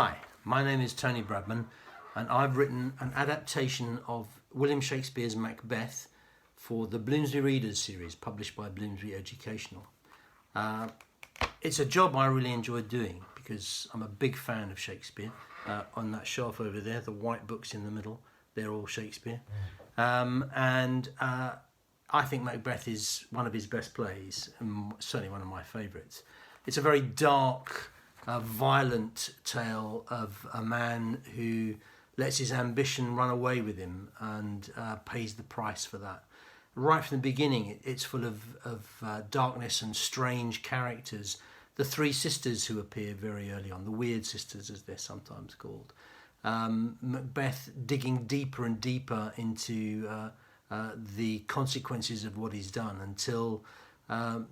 Hi, my name is Tony Bradman, and I've written an adaptation of William Shakespeare's Macbeth for the Bloomsbury Readers series published by Bloomsbury Educational. It's a job I really enjoy doing because I'm a big fan of Shakespeare. On that shelf over there, the white books in the middle, they're all Shakespeare. And I think Macbeth is one of his best plays, and certainly one of my favourites. It's a very dark, violent tale of a man who lets his ambition run away with him and pays the price for that. Right from the beginning, it's full of darkness and strange characters. The three sisters who appear very early on, the weird sisters as they're sometimes called. Macbeth digging deeper and deeper into the consequences of what he's done until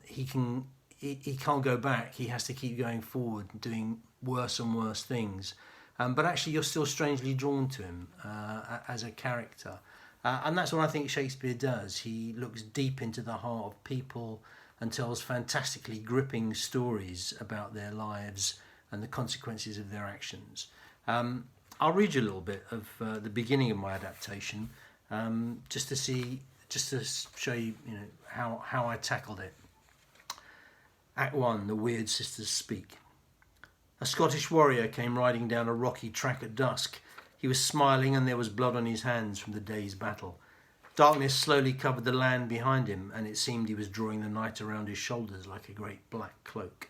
he can't go back. He has to keep going forward, doing worse and worse things. But actually you're still strangely drawn to him as a character. And that's what I think Shakespeare does. He looks deep into the heart of people and tells fantastically gripping stories about their lives and the consequences of their actions. I'll read you a little bit of the beginning of my adaptation, just to show you, how I tackled it. Act 1, The Weird Sisters Speak. A Scottish warrior came riding down a rocky track at dusk. He was smiling and there was blood on his hands from the day's battle. Darkness slowly covered the land behind him, and it seemed he was drawing the night around his shoulders like a great black cloak.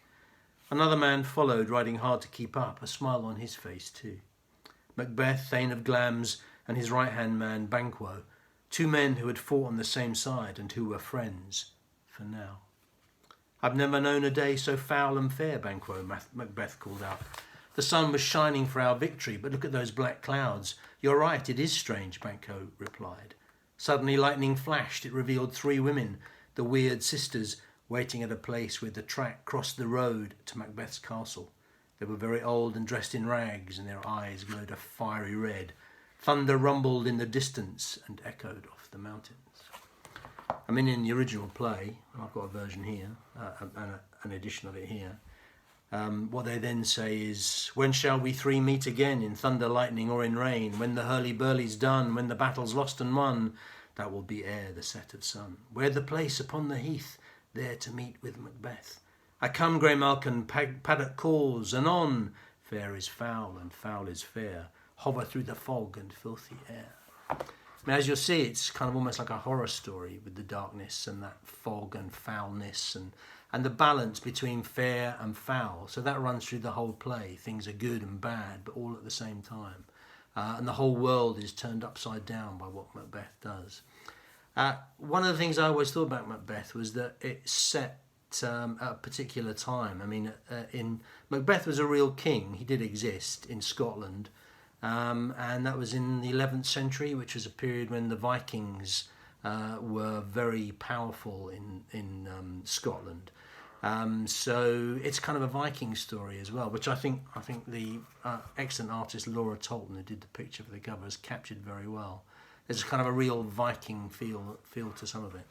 Another man followed, riding hard to keep up, a smile on his face too. Macbeth, Thane of Glamis, and his right-hand man, Banquo, two men who had fought on the same side and who were friends for now. "I've never known a day so foul and fair," Banquo, Macbeth called out. "The sun was shining for our victory, but look at those black clouds." "You're right, it is strange," Banquo replied. Suddenly lightning flashed. It revealed three women, the weird sisters, waiting at a place where the track crossed the road to Macbeth's castle. They were very old and dressed in rags, and their eyes glowed a fiery red. Thunder rumbled in the distance and echoed off the mountains. I mean, in the original play, and I've got a version here, and an edition of it here, what they then say is, "When shall we three meet again, in thunder, lightning, or in rain? When the hurly-burly's done, when the battle's lost and won, that will be ere the set of sun. Where the place upon the heath, there to meet with Macbeth. I come, grey Malkin, paddock calls, and on. Fair is foul, and foul is fair. Hover through the fog and filthy air." And as you'll see, it's kind of almost like a horror story with the darkness and that fog and foulness and the balance between fair and foul. So that runs through the whole play. Things are good and bad, but all at the same time. And the whole world is turned upside down by what Macbeth does. One of the things I always thought about Macbeth was that it's set at a particular time. I mean, Macbeth was a real king. He did exist in Scotland. And that was in the 11th century, which was a period when the Vikings were very powerful in Scotland. So it's kind of a Viking story as well, which I think the excellent artist Laura Tolton, who did the picture for the cover, has captured very well. There's kind of a real Viking feel to some of it.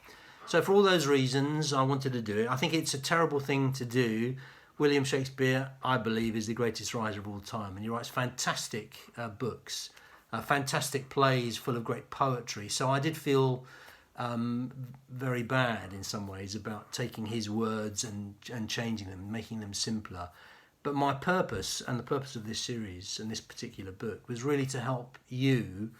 So for all those reasons, I wanted to do it. I think it's a terrible thing to do. William Shakespeare, I believe, is the greatest writer of all time, and he writes fantastic books, fantastic plays full of great poetry. So I did feel very bad in some ways about taking his words and changing them, making them simpler. But my purpose, and the purpose of this series and this particular book, was really to help you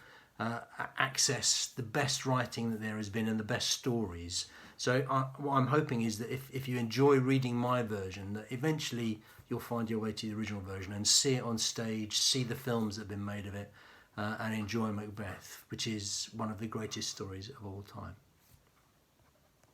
access the best writing that there has been and the best stories. So what I'm hoping is that if you enjoy reading my version, that eventually you'll find your way to the original version and see it on stage, see the films that have been made of it, and enjoy Macbeth, which is one of the greatest stories of all time.